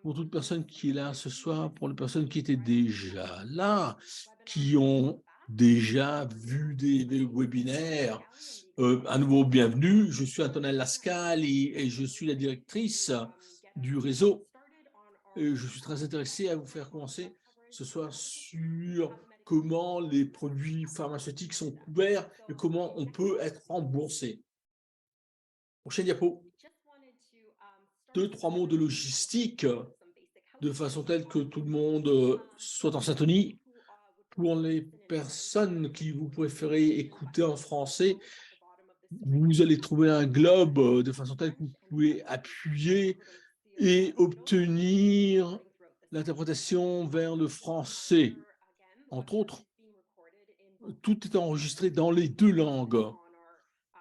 pour toute personne qui est là ce soir, pour les personnes qui étaient déjà là, qui ont déjà vu des webinaires. À nouveau, bienvenue. Je suis Antonella Lascali et je suis la directrice du réseau. Et je suis très intéressé à vous faire commencer ce soir sur comment les produits pharmaceutiques sont couverts et comment on peut être remboursé. Prochaine diapo. Deux, trois mots de logistique de façon telle que tout le monde soit en syntonie. Pour les personnes qui vous préférez écouter en français, vous allez trouver un globe de façon telle que vous pouvez appuyer et obtenir l'interprétation vers le français. Entre autres, tout est enregistré dans les deux langues,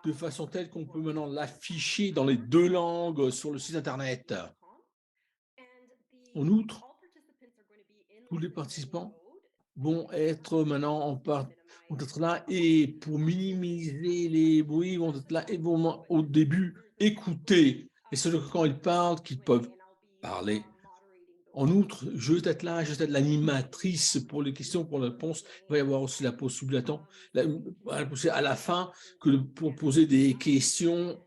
de façon telle qu'on peut maintenant l'afficher dans les deux langues sur le site Internet. En outre, tous les participants vont être maintenant vont être là et pour minimiser les bruits, vont être là et vont au début écouter. Et c'est quand ils parlent qu'ils peuvent parler. En outre, je vais être là, je vais être l'animatrice pour les questions, pour les réponses. Il va y avoir aussi la possibilité à la fin pour poser des questions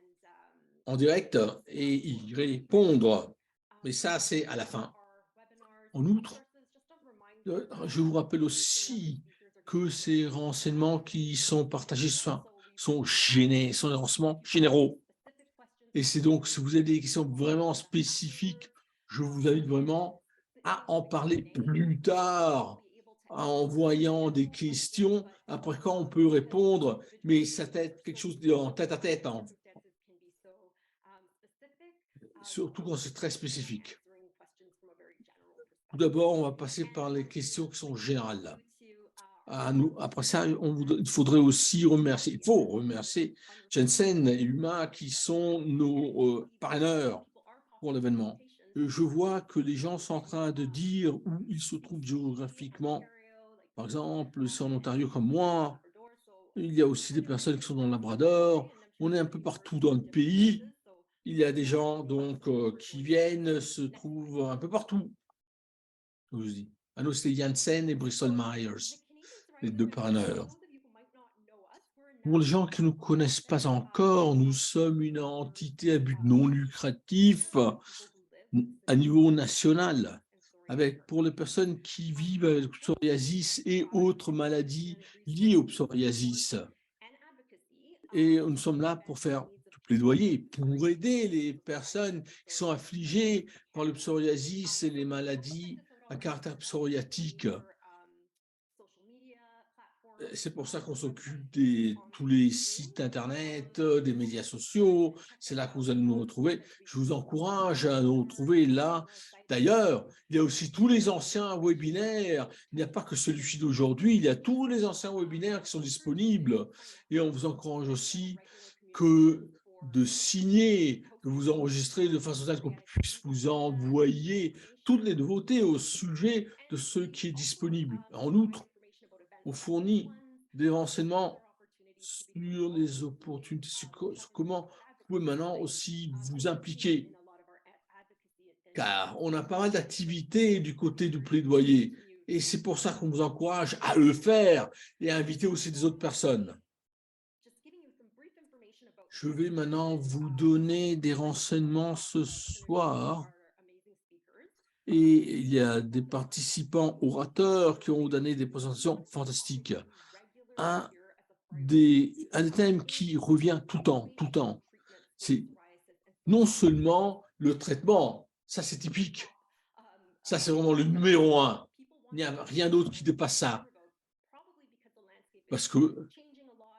en direct et y répondre. Mais ça, c'est à la fin. En outre, je vous rappelle aussi que ces renseignements qui sont partagés sont des renseignements généraux. Et c'est donc, si vous avez des questions vraiment spécifiques, je vous invite vraiment à en parler plus tard, en voyant des questions, après quand on peut répondre, mais ça peut être quelque chose en tête à tête, hein, surtout quand c'est très spécifique. Tout d'abord, on va passer par les questions qui sont générales. Après ça, il faudrait aussi remercier, il faut remercier Jensen et Uma qui sont nos parraineurs pour l'événement. Je vois que les gens sont en train de dire où ils se trouvent géographiquement. Par exemple, c'est en Ontario comme moi. Il y a aussi des personnes qui sont dans le Labrador. On est un peu partout dans le pays. Il y a des gens donc qui viennent, se trouvent un peu partout. Je vous dis. Ah non, c'est Janssen et Bristol Myers, les deux parraineurs. Pour les gens qui ne nous connaissent pas encore, nous sommes une entité à but non lucratif à niveau national, avec pour les personnes qui vivent avec le psoriasis et autres maladies liées au psoriasis. Et nous sommes là pour faire du plaidoyer, pour aider les personnes qui sont affligées par le psoriasis et les maladies à caractère psoriatique. C'est pour ça qu'on s'occupe de tous les sites internet, des médias sociaux. C'est là que vous allez nous retrouver. Je vous encourage à nous retrouver là. D'ailleurs, il y a aussi tous les anciens webinaires. Il n'y a pas que celui-ci d'aujourd'hui. Il y a tous les anciens webinaires qui sont disponibles. Et on vous encourage aussi que de signer, de vous enregistrer de façon telle qu'on puisse vous envoyer toutes les nouveautés au sujet de ce qui est disponible. En outre, on fournit des renseignements sur les opportunités, sur comment vous pouvez maintenant aussi vous impliquer, car on a pas mal d'activités du côté du plaidoyer, et c'est pour ça qu'on vous encourage à le faire et à inviter aussi des autres personnes. Je vais maintenant vous donner des renseignements ce soir, et il y a des participants orateurs qui ont donné des présentations fantastiques. Un des thèmes qui revient tout le temps, c'est non seulement le traitement, ça c'est typique, ça c'est vraiment le numéro un, il n'y a rien d'autre qui dépasse ça, parce que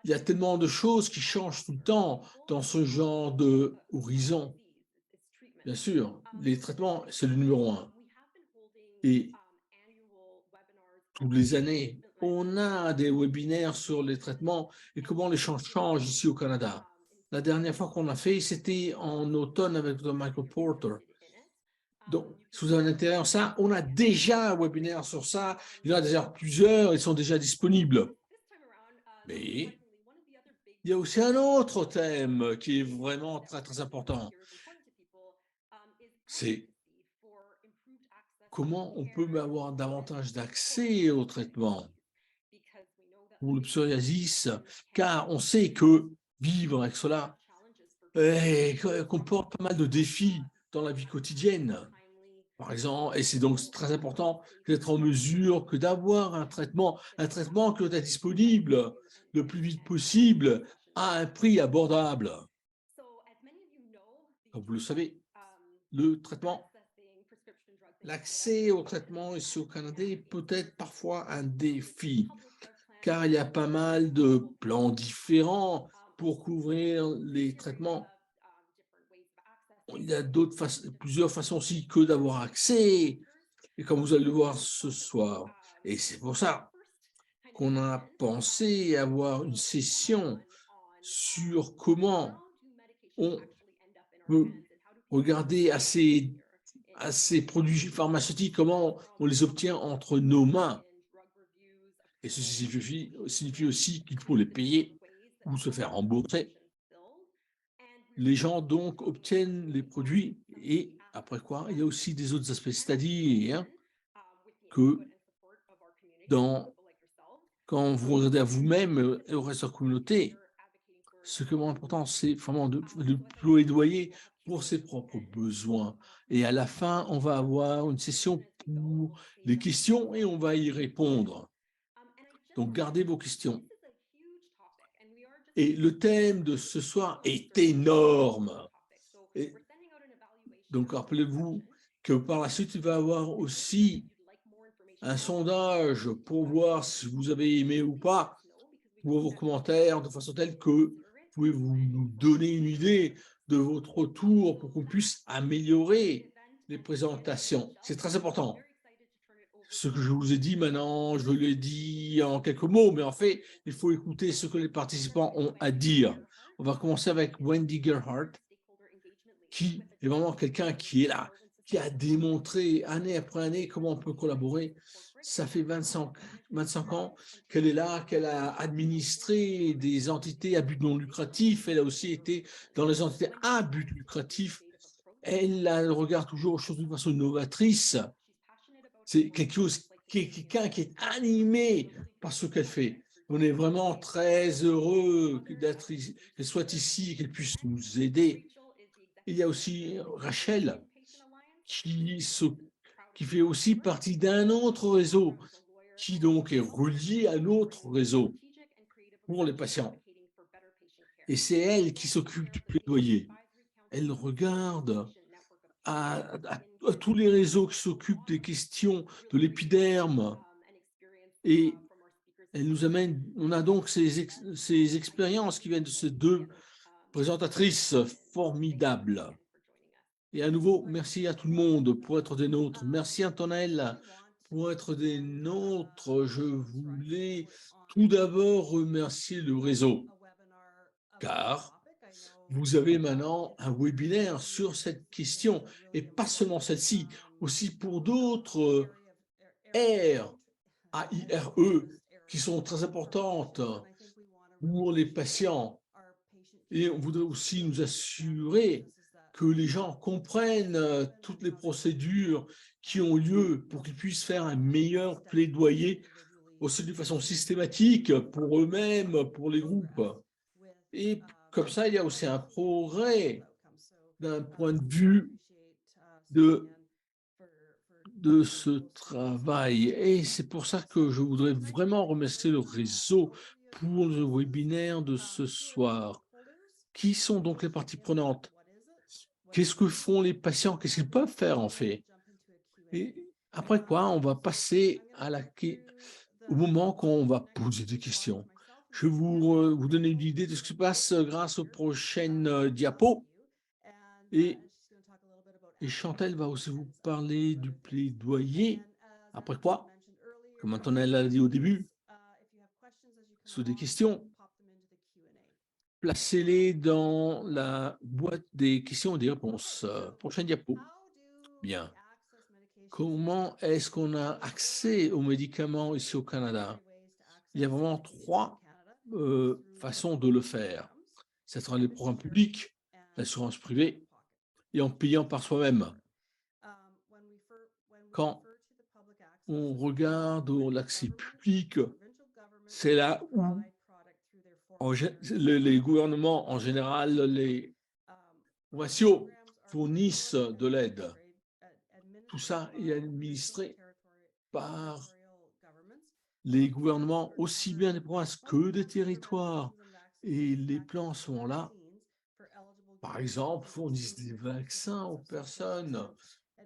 il y a tellement de choses qui changent tout le temps dans ce genre d'horizon. Bien sûr, les traitements, c'est le numéro un. Et toutes les années, on a des webinaires sur les traitements et comment les choses changent ici au Canada. La dernière fois qu'on a fait, c'était en automne avec Michael Porter. Donc, si vous avez un intérêt en ça, on a déjà un webinaire sur ça. Il y en a déjà plusieurs, ils sont déjà disponibles. Mais il y a aussi un autre thème qui est vraiment très, très important. C'est comment on peut avoir davantage d'accès au traitement pour le psoriasis, car on sait que vivre avec cela comporte pas mal de défis dans la vie quotidienne. Par exemple, et c'est donc très important d'être en mesure que d'avoir un traitement qui doit être disponible le plus vite possible à un prix abordable. Comme vous le savez, le traitement, l'accès au traitement ici au Canada peut être parfois un défi, car il y a pas mal de plans différents pour couvrir les traitements. Il y a plusieurs façons aussi que d'avoir accès, et comme vous allez le voir ce soir. Et c'est pour ça qu'on a pensé avoir une session sur comment on peut regarder à ces produits pharmaceutiques, comment on les obtient entre nos mains. Et ceci signifie aussi qu'il faut les payer ou se faire rembourser. Les gens donc obtiennent les produits et après quoi, il y a aussi des autres aspects, c'est-à-dire que quand vous regardez à vous-même et au reste de la communauté, ce qui est important, c'est vraiment de plaidoyer pour ses propres besoins. Et à la fin, on va avoir une session pour les questions et on va y répondre. Donc, gardez vos questions. Et le thème de ce soir est énorme. Et donc, rappelez-vous que par la suite, il va y avoir aussi un sondage pour voir si vous avez aimé ou pas, pour vos commentaires, de façon telle que vous pouvez nous donner une idée de votre retour pour qu'on puisse améliorer les présentations. C'est très important. Ce que je vous ai dit maintenant, je l'ai dit en quelques mots, mais en fait, il faut écouter ce que les participants ont à dire. On va commencer avec Wendy Gerhardt, qui est vraiment quelqu'un qui est là, qui a démontré année après année comment on peut collaborer. Ça fait 25 ans qu'elle est là, qu'elle a administré des entités à but non lucratif. Elle a aussi été dans les entités à but lucratif. Elle regarde toujours aux choses d'une façon novatrice. C'est quelqu'un qui est animé par ce qu'elle fait. On est vraiment très heureux qu'elle soit ici et qu'elle puisse nous aider. Il y a aussi Rachel qui fait aussi partie d'un autre réseau qui donc est relié à notre réseau pour les patients. Et c'est elle qui s'occupe du plaidoyer. Elle regarde à tous les réseaux qui s'occupent des questions de l'épiderme et elle nous amène, on a donc ces expériences qui viennent de ces deux présentatrices formidables. Et à nouveau, merci à tout le monde pour être des nôtres. Merci Antonella pour être des nôtres. Je voulais tout d'abord remercier le réseau, car vous avez maintenant un webinaire sur cette question, et pas seulement celle-ci, aussi pour d'autres R, AIRE, qui sont très importantes pour les patients. Et on voudrait aussi nous assurer que les gens comprennent toutes les procédures qui ont lieu pour qu'ils puissent faire un meilleur plaidoyer aussi de façon systématique pour eux-mêmes, pour les groupes. Et comme ça, il y a aussi un progrès d'un point de vue de ce travail. Et c'est pour ça que je voudrais vraiment remercier le réseau pour le webinaire de ce soir. Qui sont donc les parties prenantes? Qu'est-ce que font les patients? Qu'est-ce qu'ils peuvent faire en fait? Et après quoi, on va passer au moment quand on va poser des questions. Je vais vous donner une idée de ce qui se passe grâce aux prochaines diapos. Et Chantal va aussi vous parler du plaidoyer. Après quoi, comme Antonella l'a dit au début, sur des questions, placez-les dans la boîte des questions et des réponses. Prochaine diapo. Bien. Comment est-ce qu'on a accès aux médicaments ici au Canada? Il y a vraiment trois façons de le faire. C'est à travers les programmes publics, l'assurance privée et en payant par soi-même. Quand on regarde l'accès public, c'est là où les gouvernements, en général, les provinciaux fournissent de l'aide. Tout ça est administré par les gouvernements, aussi bien des provinces que des territoires. Et les plans sont là. Par exemple, fournissent des vaccins aux personnes,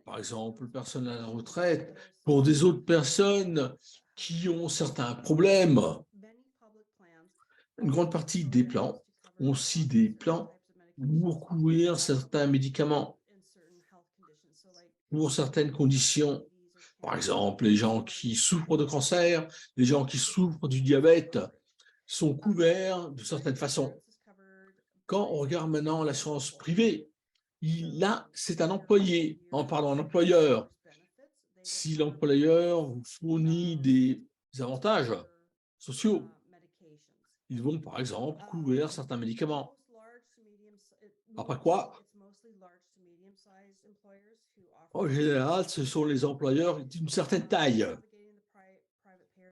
par exemple, les personnes à la retraite, pour des autres personnes qui ont certains problèmes. Une grande partie des plans ont aussi des plans pour couvrir certains médicaments, pour certaines conditions. Par exemple, les gens qui souffrent de cancer, les gens qui souffrent du diabète sont couverts de certaines façons. Quand on regarde maintenant l'assurance privée, là, c'est un employé, un employeur. Si l'employeur vous fournit des avantages sociaux, ils vont, par exemple, couvrir certains médicaments. Après quoi, en général, ce sont les employeurs d'une certaine taille.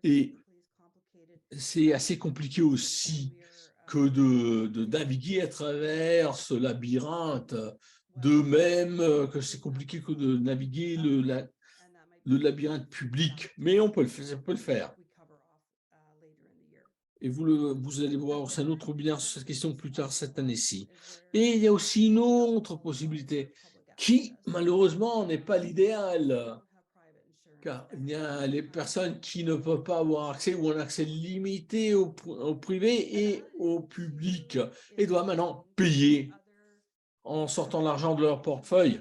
Et c'est assez compliqué aussi que de naviguer à travers ce labyrinthe, de même que c'est compliqué que de naviguer le labyrinthe public, mais on peut le faire. Et vous allez voir, c'est un autre webinaire sur cette question plus tard cette année-ci. Et il y a aussi une autre possibilité qui, malheureusement, n'est pas l'idéal, car il y a les personnes qui ne peuvent pas avoir accès ou un accès limité au privé et au public et doivent maintenant payer en sortant l'argent de leur portefeuille.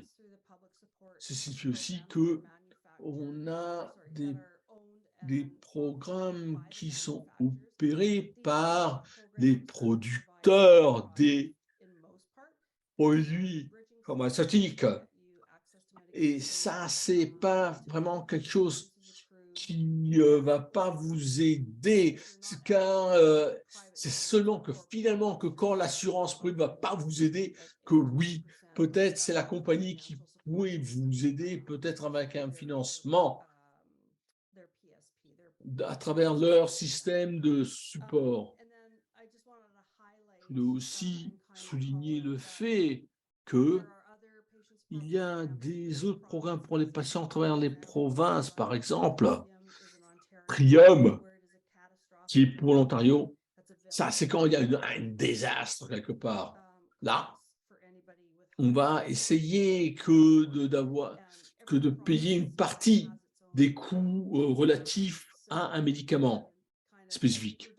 Ceci signifie aussi qu'on a des programmes qui sont opérés par les producteurs des produits pharmaceutiques. Et ça, c'est pas vraiment quelque chose qui ne va pas vous aider, car c'est seulement que finalement que quand l'assurance privée ne va pas vous aider, que oui, peut-être c'est la compagnie qui pourrait vous aider, peut-être avec un financement à travers leur système de support. Je voulais aussi souligner le fait qu'il y a des autres programmes pour les patients à travers les provinces, par exemple, Trium, qui est pour l'Ontario. Ça, c'est quand il y a un désastre quelque part. Là, on va essayer que de payer une partie des coûts relatifs à un médicament spécifique.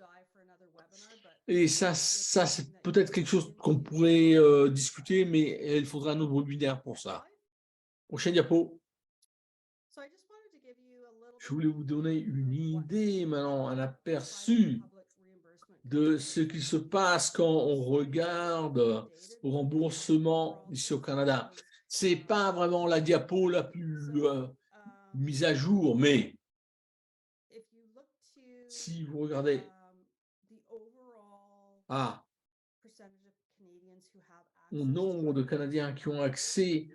Et ça c'est peut-être quelque chose qu'on pourrait discuter, mais il faudra un autre webinaire pour ça. Prochaine diapo. Je voulais vous donner une idée maintenant, un aperçu de ce qui se passe quand on regarde au remboursement ici au Canada. C'est pas vraiment la diapo la plus mise à jour, mais si vous regardez au nombre de Canadiens qui ont accès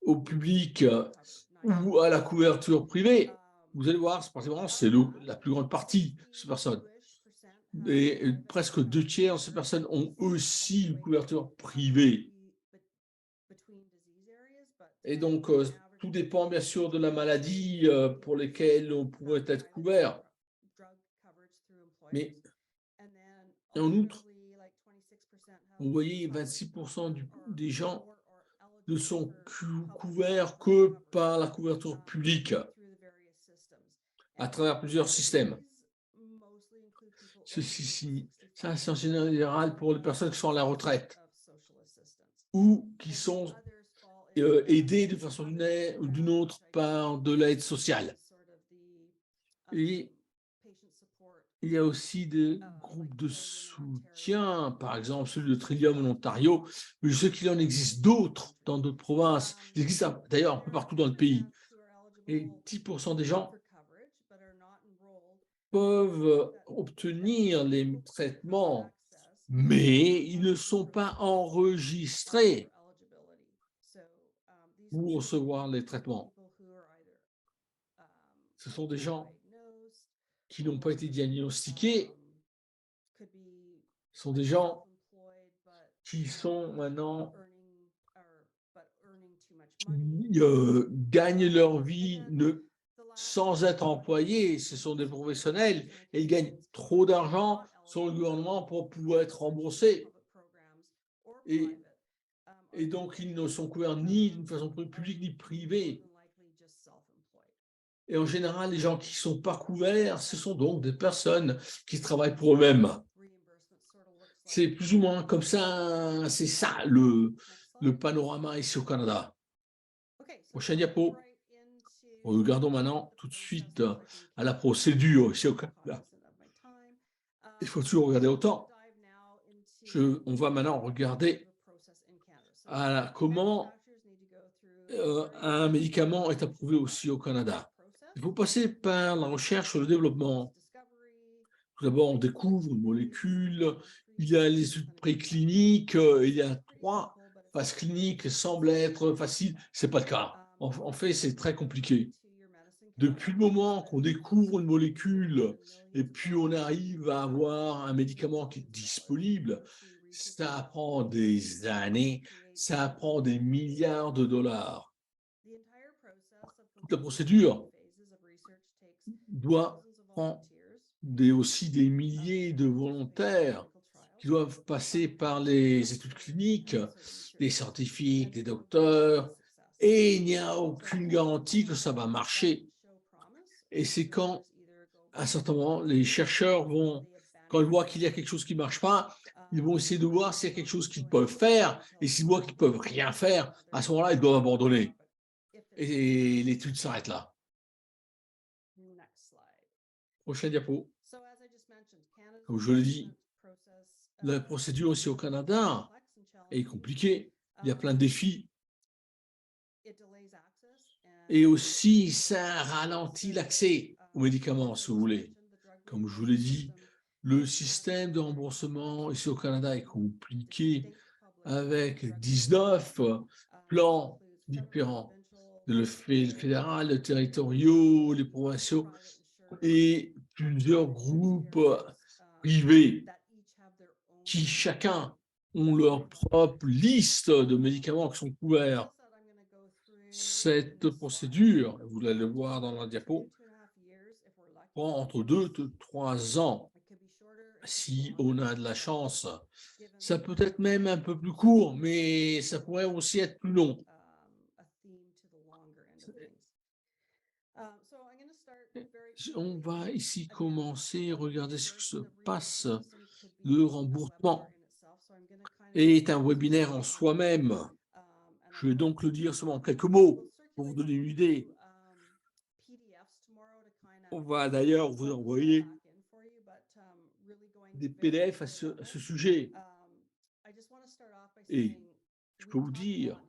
au public ou à la couverture privée, vous allez voir, c'est la plus grande partie de ces personnes. Et presque 2/3 de ces personnes ont aussi une couverture privée. Et donc, tout dépend bien sûr de la maladie pour lesquelles on pourrait être couvert. Mais en outre, vous voyez, 26% des gens ne sont couverts que par la couverture publique à travers plusieurs systèmes. Ça, c'est en général pour les personnes qui sont à la retraite ou qui sont aidées de façon d'une autre par de l'aide sociale. Et il y a aussi des groupes de soutien, par exemple celui de Trillium en Ontario, mais je sais qu'il en existe d'autres dans d'autres provinces. Il existe d'ailleurs un peu partout dans le pays. Et 10% des gens peuvent obtenir les traitements, mais ils ne sont pas enregistrés pour recevoir les traitements. Ce sont des gens qui n'ont pas été diagnostiqués. Ce sont des gens qui sont maintenant qui gagnent leur vie sans être employés. Ce sont des professionnels et ils gagnent trop d'argent sur le gouvernement pour pouvoir être remboursés. Et donc, ils ne sont couverts ni d'une façon publique ni privée. Et en général, les gens qui ne sont pas couverts, ce sont donc des personnes qui travaillent pour eux-mêmes. C'est plus ou moins comme ça, c'est ça le panorama ici au Canada. Prochaine diapo. Regardons maintenant tout de suite à la procédure ici au Canada. Il faut toujours regarder autant. On va maintenant regarder à comment un médicament est approuvé aussi au Canada. Il faut passer par la recherche et le développement. Tout d'abord, on découvre une molécule, il y a les études précliniques, il y a 3 phases cliniques, semble être facile. Ce n'est pas le cas. En fait, c'est très compliqué. Depuis le moment qu'on découvre une molécule et puis on arrive à avoir un médicament qui est disponible, ça prend des années, ça prend des milliards de dollars. Toute la procédure doit prendre aussi des milliers de volontaires qui doivent passer par les études cliniques, des scientifiques, des docteurs, et il n'y a aucune garantie que ça va marcher. Et c'est quand, à un certain moment, les chercheurs vont, quand ils voient qu'il y a quelque chose qui ne marche pas, ils vont essayer de voir s'il y a quelque chose qu'ils peuvent faire, et s'ils voient qu'ils ne peuvent rien faire, à ce moment-là, ils doivent abandonner. Et l'étude s'arrête là. Prochaine diapo. Comme je le dis, la procédure aussi au Canada est compliquée. Il y a plein de défis. Et aussi, ça ralentit l'accès aux médicaments, si vous voulez. Comme je vous l'ai dit, le système de remboursement ici au Canada est compliqué avec 19 plans différents, le fédéral, le territoriaux, les provinciaux et plusieurs groupes privés qui chacun ont leur propre liste de médicaments qui sont couverts. Cette procédure, vous allez le voir dans la diapo, prend entre 2 et 3 ans si on a de la chance. Ça peut être même un peu plus court, mais ça pourrait aussi être plus long. On va ici commencer, regarder ce qui se passe. Le remboursement est un webinaire en soi-même. Je vais donc le dire seulement en quelques mots pour vous donner une idée. On va d'ailleurs vous envoyer des PDF à ce sujet. Et je peux vous dire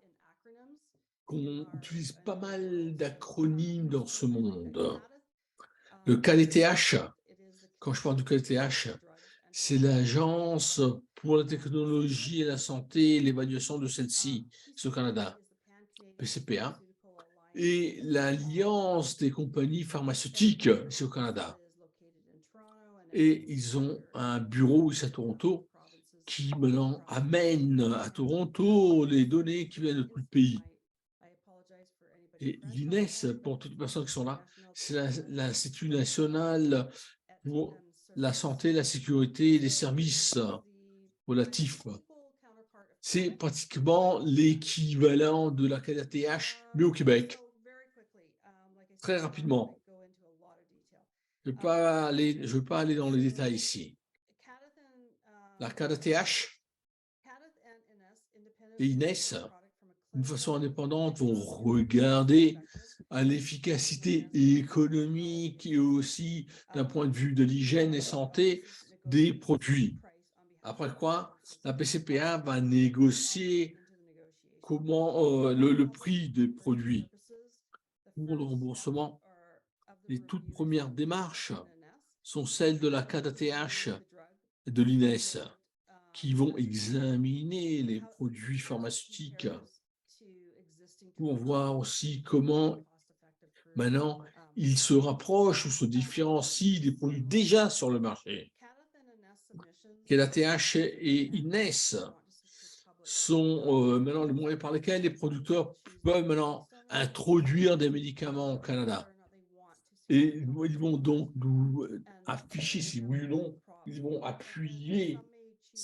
qu'on utilise pas mal d'acronymes dans ce monde. Le KDTH, quand je parle du KDTH, c'est l'Agence pour la technologie et la santé et l'évaluation de celle-ci, c'est au Canada, PCPA, et l'Alliance des compagnies pharmaceutiques, c'est au Canada. Et ils ont un bureau ici à Toronto qui maintenant amène à Toronto les données qui viennent de tout le pays. Et l'INES, pour toutes les personnes qui sont là, c'est l'Institut national pour la santé, la sécurité et les services relatifs. C'est pratiquement l'équivalent de la KDTH, mais au Québec. Très rapidement. Je ne vais pas aller dans les détails ici. La KDTH et INES, d'une façon indépendante, vont regarder à l'efficacité économique et aussi d'un point de vue de l'hygiène et santé des produits. Après quoi, la PCPA va négocier le prix des produits. Pour le remboursement, les toutes premières démarches sont celles de la KDTH et de l'INES, qui vont examiner les produits pharmaceutiques pour voir aussi comment maintenant il se rapproche ou se différencie des produits déjà sur le marché. KDTH et INES sont maintenant les moyens par lesquels les producteurs peuvent maintenant introduire des médicaments au Canada. Et ils vont donc nous afficher si oui ou non, ils vont appuyer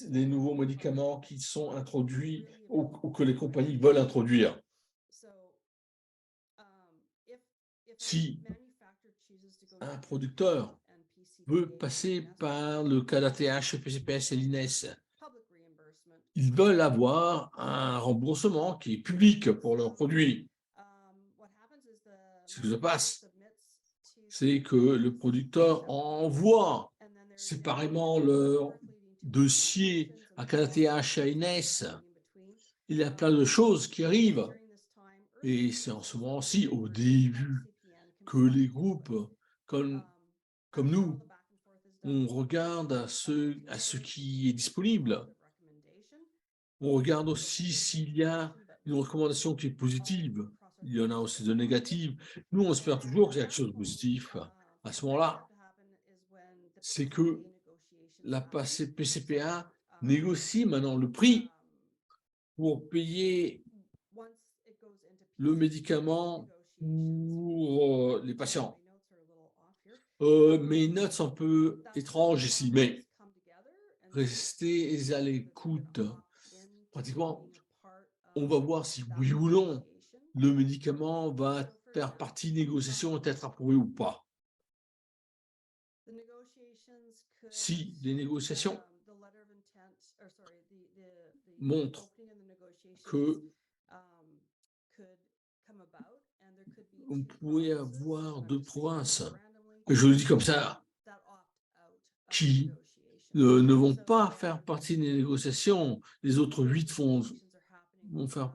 les nouveaux médicaments qui sont introduits ou que les compagnies veulent introduire. Si un producteur veut passer par le KDTH, le PCPS et l'INES, ils veulent avoir un remboursement qui est public pour leurs produits. Ce qui se passe, c'est que le producteur envoie séparément leur dossier à KDTH, à INES. Il y a plein de choses qui arrivent. Et c'est en ce moment-ci, au début, que les groupes comme nous, on regarde à ce qui est disponible. On regarde aussi s'il y a une recommandation qui est positive. Il y en a aussi de négatives. Nous, on espère toujours qu'il y a quelque chose de positif. À ce moment-là, c'est que la PCPA négocie maintenant le prix pour payer le médicament pour les patients. Mes notes sont un peu étranges ici, mais restez à l'écoute. Pratiquement, on va voir si oui ou non le médicament va faire partie des négociations, être approuvé ou pas. Si les négociations montrent que on pourrait avoir deux provinces, et je le dis comme ça, qui ne vont pas faire partie des négociations, les autres 8 vont faire.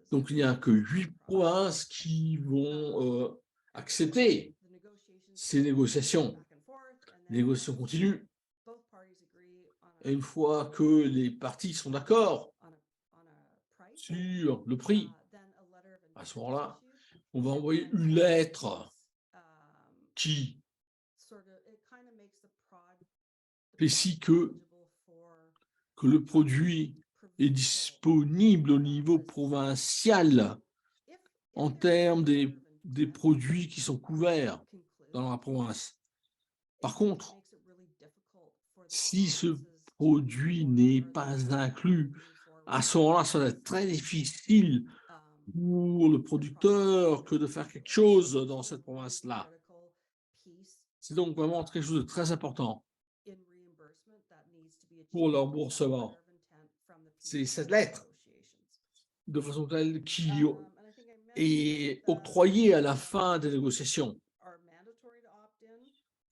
Donc, il n'y a que 8 provinces qui vont accepter ces négociations. Les négociations continuent. Et une fois que les parties sont d'accord sur le prix, à ce moment-là, on va envoyer une lettre qui spécifie que le produit est disponible au niveau provincial en termes des produits qui sont couverts dans la province. Par contre, si ce produit n'est pas inclus, à ce moment-là, ça va être très difficile pour le producteur que de faire quelque chose dans cette province-là. C'est donc vraiment quelque chose de très important pour le remboursement. C'est cette lettre, de façon telle qui est octroyée à la fin des négociations.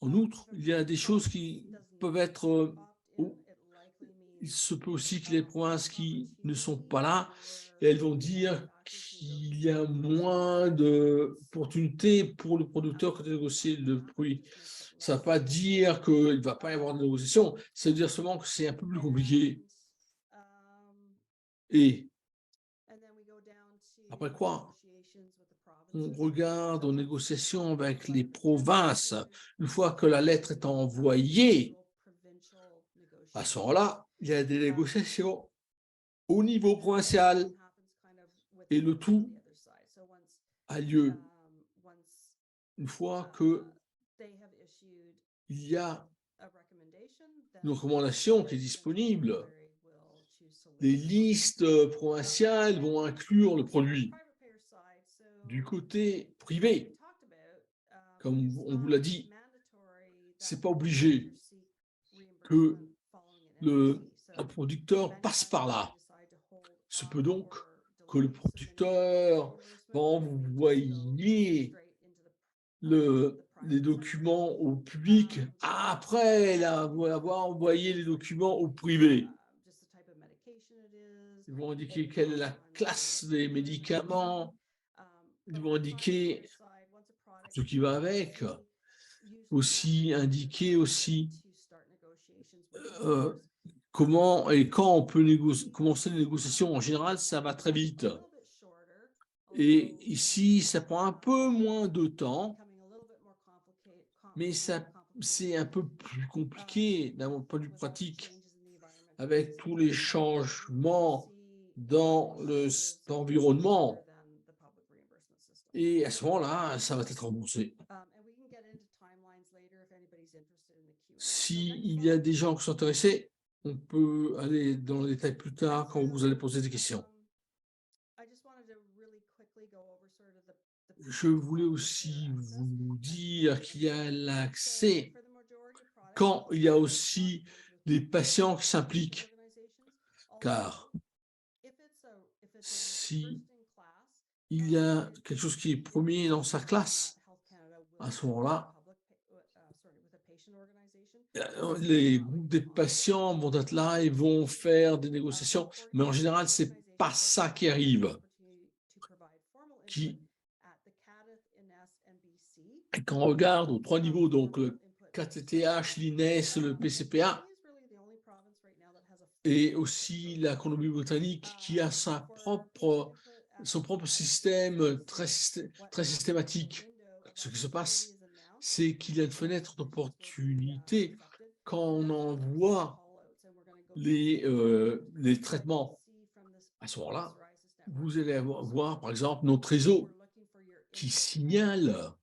En outre, il y a des choses qui peuvent être... il se peut aussi que les provinces qui ne sont pas là, elles vont dire qu'il y a moins d'opportunités pour le producteur que de négocier le prix. Ça ne veut pas dire qu'il ne va pas y avoir de négociation, ça veut dire seulement que c'est un peu plus compliqué. Et après quoi, on regarde aux négociations avec les provinces. Une fois que la lettre est envoyée, à ce moment-là, il y a des négociations au niveau provincial et le tout a lieu une fois qu'il y a une recommandation qui est disponible. Les listes provinciales vont inclure le produit. Du côté privé, comme on vous l'a dit, ce n'est pas obligé que un producteur passe par là. Ce peut donc que le producteur va envoyer les documents au public après avoir envoyé les documents au privé. Ils vont indiquer quelle est la classe des médicaments, ils vont indiquer ce qui va avec, aussi indiquer aussi comment et quand on peut commencer les négociations. En général, ça va très vite. Et ici, ça prend un peu moins de temps, mais c'est un peu plus compliqué d'un point de vue pratique avec tous les changements dans l'environnement. Et à ce moment-là, ça va être remboursé. S'il y a des gens qui sont intéressés, on peut aller dans les détails plus tard quand vous allez poser des questions. Je voulais aussi vous dire qu'il y a l'accès quand il y a aussi des patients qui s'impliquent, car si il y a quelque chose qui est premier dans sa classe, à ce moment-là, les groupes des patients vont être là et vont faire des négociations, mais en général, c'est pas ça qui arrive. Quand on regarde aux 3 niveaux, donc le KTTH, l'INES, le PCPA, et aussi la Colombie-Britannique qui a son propre système très systématique. Ce qui se passe, c'est qu'il y a une fenêtre d'opportunité quand on envoie les traitements. À ce moment-là, vous allez voir, par exemple, notre réseau qui signale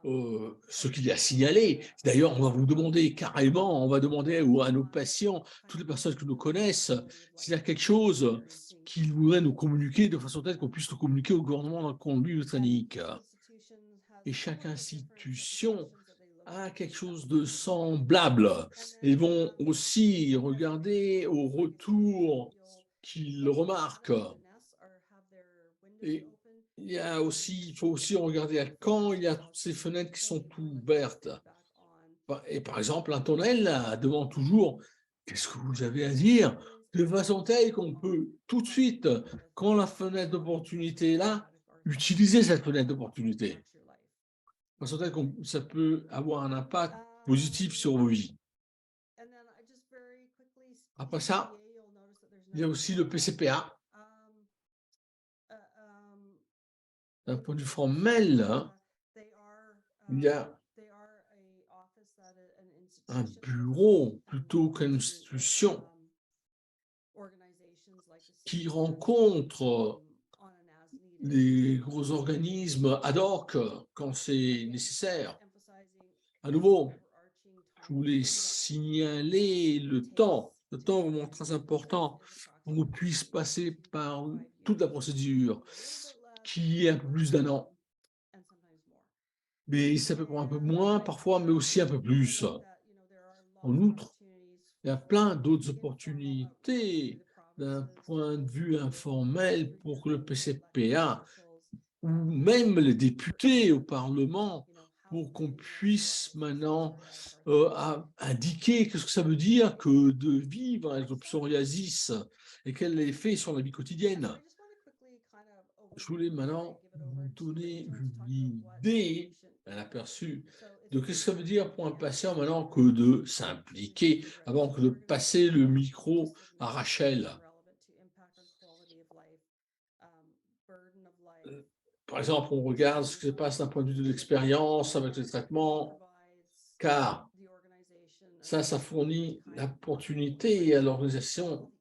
ce qu'il y a signalé. D'ailleurs, on va vous demander carrément, on va demander à nos patients, toutes les personnes que nous connaissent, s'il y a quelque chose qu'ils voudraient nous communiquer de façon telle qu'on puisse le communiquer au gouvernement dans le Colombie-Britannique. Et chaque institution a quelque chose de semblable. Ils vont aussi regarder au retour qu'ils remarquent. Et il faut aussi regarder à quand il y a toutes ces fenêtres qui sont ouvertes. Et par exemple, un tunnel demande toujours « Qu'est-ce que vous avez à dire ?» de façon telle qu'on peut tout de suite, quand la fenêtre d'opportunité est là, utiliser cette fenêtre d'opportunité. De façon telle que ça peut avoir un impact positif sur vos vies. Après ça, il y a aussi le PCPA. D'un point de vue formel, il y a un bureau plutôt qu'une institution qui rencontre les gros organismes ad hoc quand c'est nécessaire. À nouveau, je voulais signaler le temps. Le temps est vraiment très important pour qu'on puisse passer par toute la procédure, qui est un peu plus d'1 an. Mais ça peut prendre un peu moins parfois, mais aussi un peu plus. En outre, il y a plein d'autres opportunités d'un point de vue informel pour le PCPA ou même les députés au Parlement pour qu'on puisse maintenant indiquer qu'est-ce que ça veut dire que de vivre avec le psoriasis et quel est l'effet sur la vie quotidienne. Je voulais maintenant vous donner une idée, un aperçu de ce que ça veut dire pour un patient maintenant que de s'impliquer avant que de passer le micro à Rachel. Par exemple, on regarde ce qui se passe d'un point de vue de l'expérience avec les traitements, car ça fournit l'opportunité à l'organisation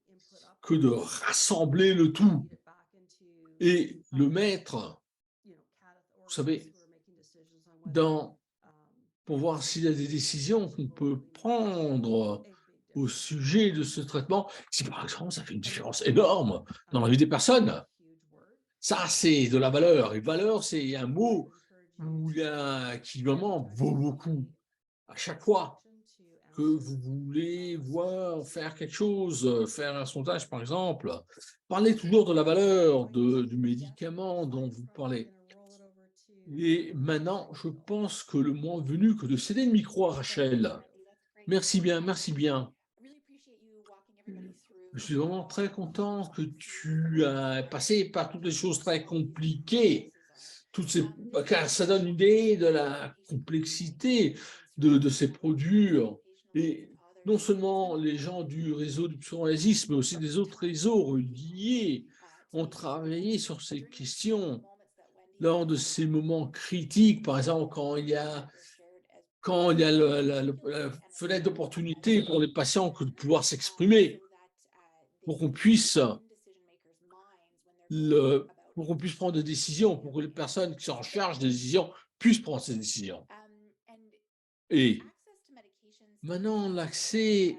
que de rassembler le tout et le mettre, vous savez, pour voir s'il y a des décisions qu'on peut prendre au sujet de ce traitement. Si par exemple, ça fait une différence énorme dans la vie des personnes, ça c'est de la valeur. Et valeur, c'est un mot qui vraiment vaut beaucoup. À chaque fois que vous voulez voir faire quelque chose, faire un sondage par exemple, parlez toujours de la valeur du médicament dont vous parlez. Et maintenant, je pense que le moment est venu que de céder le micro à Rachel. Merci bien, merci bien. Je suis vraiment très content que tu as passé par toutes les choses très compliquées. Car ça donne une idée de la complexité de ces produits. Et non seulement les gens du réseau du psoriasis, mais aussi des autres réseaux reliés ont travaillé sur ces questions. lors de ces moments critiques, par exemple, quand il y a la fenêtre d'opportunité pour les patients que de pouvoir s'exprimer, pour qu'on puisse, pour qu'on puisse prendre des décisions, pour que les personnes qui sont en charge des décisions puissent prendre ces décisions. Et maintenant, l'accès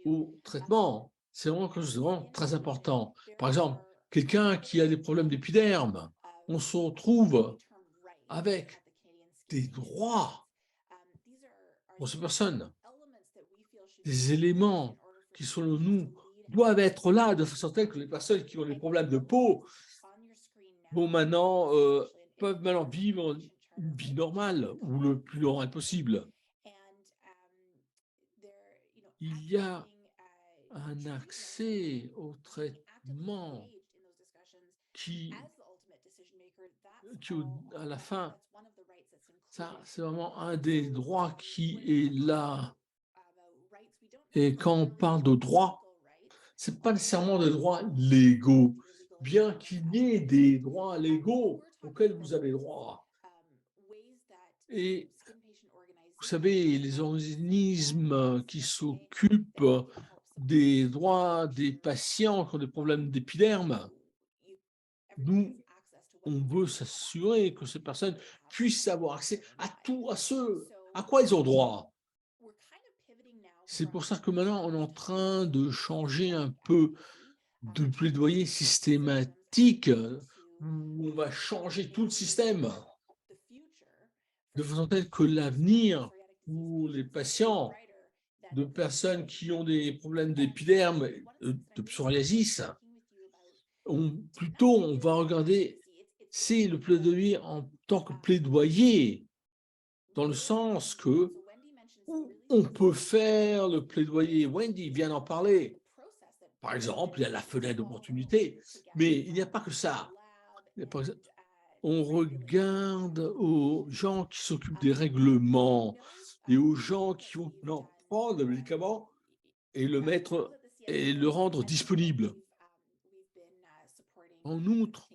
au traitement, c'est vraiment quelque chose de vraiment très important. Par exemple, quelqu'un qui a des problèmes d'épiderme, on se retrouve avec des droits pour ces personnes, des éléments qui, selon nous, doivent être là de façon telle que les personnes qui ont des problèmes de peau peuvent maintenant vivre une vie normale ou le plus normal possible. Il y a un accès au traitement qui à la fin, ça, c'est vraiment un des droits qui est là. Et quand on parle de droits, ce n'est pas nécessairement des droits légaux, bien qu'il y ait des droits légaux auxquels vous avez droit. Et vous savez, les organismes qui s'occupent des droits des patients qui ont des problèmes d'épiderme, nous, on veut s'assurer que ces personnes puissent avoir accès à tout, à quoi ils ont droit. C'est pour ça que maintenant, on est en train de changer un peu de plaidoyer systématique, où on va changer tout le système, de façon telle que l'avenir pour les patients de personnes qui ont des problèmes d'épiderme, de psoriasis, plutôt on va regarder, c'est le plaidoyer en tant que plaidoyer, dans le sens que on peut faire le plaidoyer, Wendy vient d'en parler. Par exemple, il y a la fenêtre d'opportunité, mais il n'y a pas que ça. On regarde aux gens qui s'occupent des règlements et aux gens qui vont prendre le médicament et le mettre et le rendre disponible. En outre,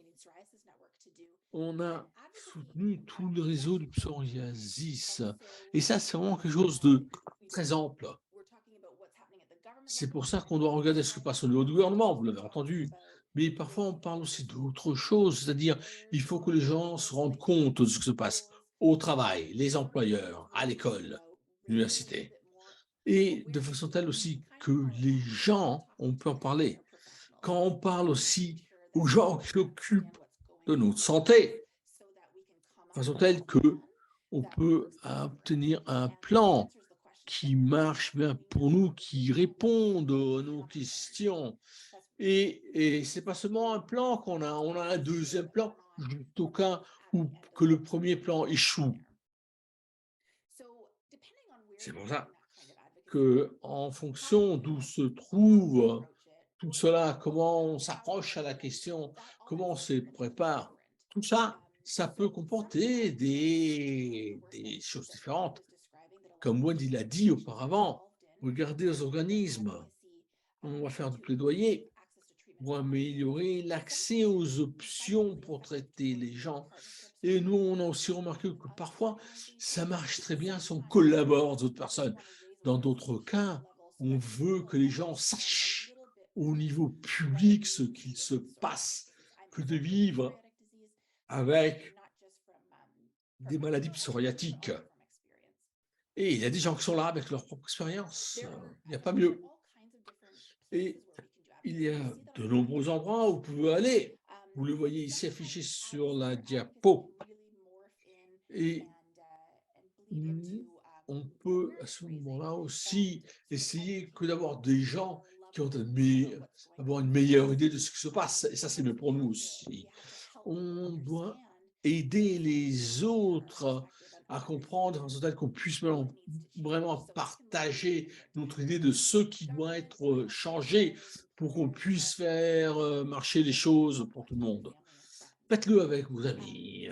on a soutenu tout le réseau du psoriasis. Et ça, c'est vraiment quelque chose de très ample. C'est pour ça qu'on doit regarder ce qui se passe au niveau du gouvernement, vous l'avez entendu. Mais parfois, on parle aussi d'autres choses, c'est-à-dire il faut que les gens se rendent compte de ce qui se passe au travail, les employeurs, à l'école, l'université. Et de façon telle aussi que les gens, on peut en parler. Quand on parle aussi aux gens qui s'occupent de notre santé, de façon telle qu'on peut obtenir un plan qui marche bien pour nous, qui réponde à nos questions. Et ce n'est pas seulement un plan qu'on a, on a un deuxième plan, au cas où que le premier plan échoue. C'est pour ça qu'en fonction d'où se trouve tout cela, comment on s'approche à la question, comment on se prépare, tout ça, ça peut comporter des choses différentes. Comme Wendy l'a dit auparavant, regardez les organismes. On va faire du plaidoyer pour améliorer l'accès aux options pour traiter les gens. Et nous, on a aussi remarqué que parfois, ça marche très bien si on collabore d'autres personnes. Dans d'autres cas, on veut que les gens sachent au niveau public ce qu'il se passe que de vivre avec des maladies psoriatiques. Et il y a des gens qui sont là avec leur propre expérience. Il n'y a pas mieux. Et il y a de nombreux endroits où vous pouvez aller. Vous le voyez ici affiché sur la diapo. Et on peut à ce moment-là aussi essayer que d'avoir des gens qui ont avoir une meilleure idée de ce qui se passe. Et ça, c'est mieux pour nous aussi. On doit aider les autres à comprendre, en sorte qu'on puisse vraiment partager notre idée de ce qui doit être changé pour qu'on puisse faire marcher les choses pour tout le monde. Faites-le avec vos amis,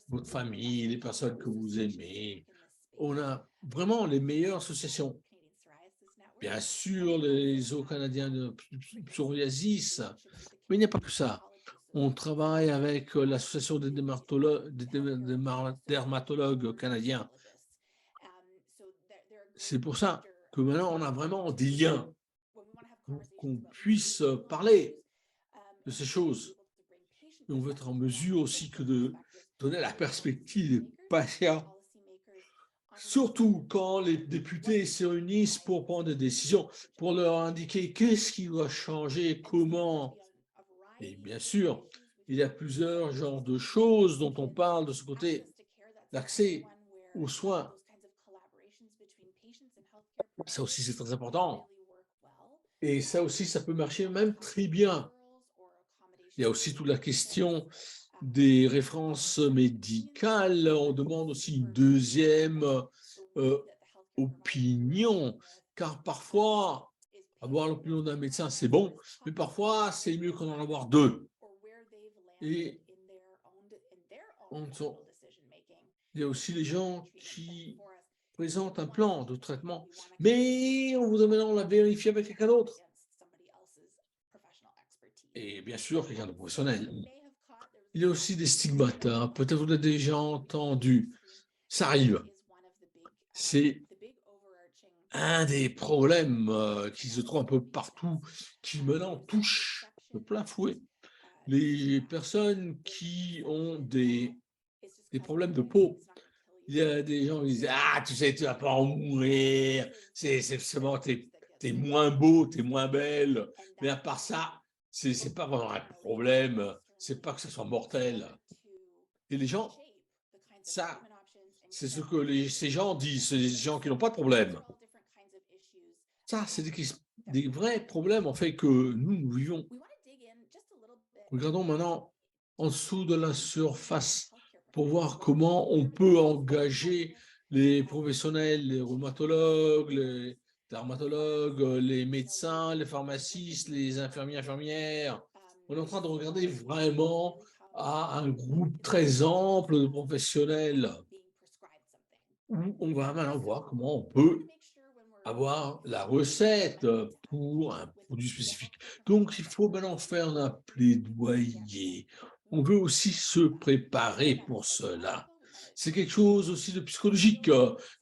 votre famille, les personnes que vous aimez. On a vraiment les meilleures associations. Bien sûr, les réseaux canadiens de psoriasis, mais il n'y a pas que ça. On travaille avec l'Association des dermatologues canadiens. C'est pour ça que maintenant, on a vraiment des liens pour qu'on puisse parler de ces choses. Et on veut être en mesure aussi que de donner la perspective des patients, surtout quand les députés se réunissent pour prendre des décisions, pour leur indiquer qu'est-ce qui doit changer, comment. Et bien sûr, il y a plusieurs genres de choses dont on parle de ce côté, l'accès aux soins. Ça aussi, c'est très important. Et ça aussi, ça peut marcher même très bien. Il y a aussi toute la question des références médicales. On demande aussi une deuxième opinion, car parfois, avoir l'opinion d'un médecin, c'est bon, mais parfois, c'est mieux qu'en en avoir deux. Et il y a aussi les gens qui présentent un plan de traitement, mais on voudrait maintenant la vérifier avec quelqu'un d'autre. Et bien sûr, quelqu'un de professionnel. Il y a aussi des stigmates, hein. Peut-être vous l'avez déjà entendu. Ça arrive. C'est un des problèmes qui se trouve un peu partout, qui maintenant touche de plein fouet les personnes qui ont des problèmes de peau. Il y a des gens qui disent « Ah, tu sais, tu vas pas en mourir, c'est seulement, t'es moins beau, t'es moins belle, mais à part ça, c'est pas vraiment un problème, c'est pas que ce soit mortel. » Et les gens, ça, c'est ce que ces gens disent, c'est des gens qui n'ont pas de problème. Ça, c'est des vrais problèmes, en fait, que nous vivons. Regardons maintenant en dessous de la surface pour voir comment on peut engager les professionnels, les rhumatologues, les dermatologues, les médecins, les pharmacistes, les infirmières. On est en train de regarder vraiment à un groupe très ample de professionnels où on va maintenant voir comment on peut avoir la recette pour un produit spécifique. Donc, il faut maintenant faire un plaidoyer. On veut aussi se préparer pour cela. C'est quelque chose aussi de psychologique.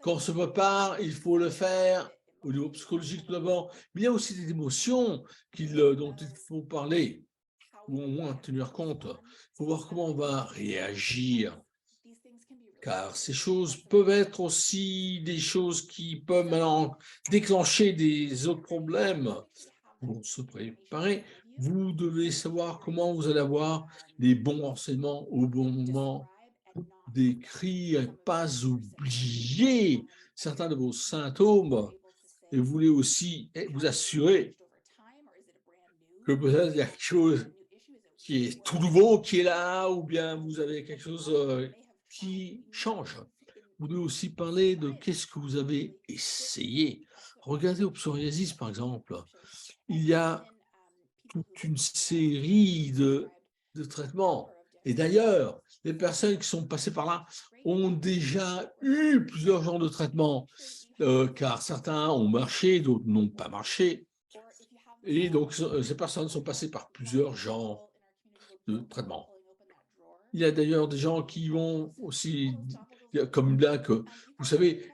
Quand on se prépare, il faut le faire au niveau psychologique tout d'abord, mais il y a aussi des émotions dont il faut parler, ou au moins tenir compte. Il faut voir comment on va réagir, car ces choses peuvent être aussi des choses qui peuvent maintenant déclencher des autres problèmes. Pour se préparer, vous devez savoir comment vous allez avoir les bons renseignements au bon moment, décrire, pas oublier certains de vos symptômes, et vous voulez aussi vous assurer que peut-être il y a quelque chose qui est tout nouveau qui est là, ou bien vous avez quelque chose qui change. Vous devez aussi parler de qu'est-ce que vous avez essayé. Regardez au psoriasis, par exemple. Il y a toute une série de traitements. Et d'ailleurs, les personnes qui sont passées par là ont déjà eu plusieurs genres de traitements, car certains ont marché, d'autres n'ont pas marché. Et donc, ces personnes sont passées par plusieurs genres de traitements. Il y a d'ailleurs des gens qui vont aussi, comme là, que vous savez,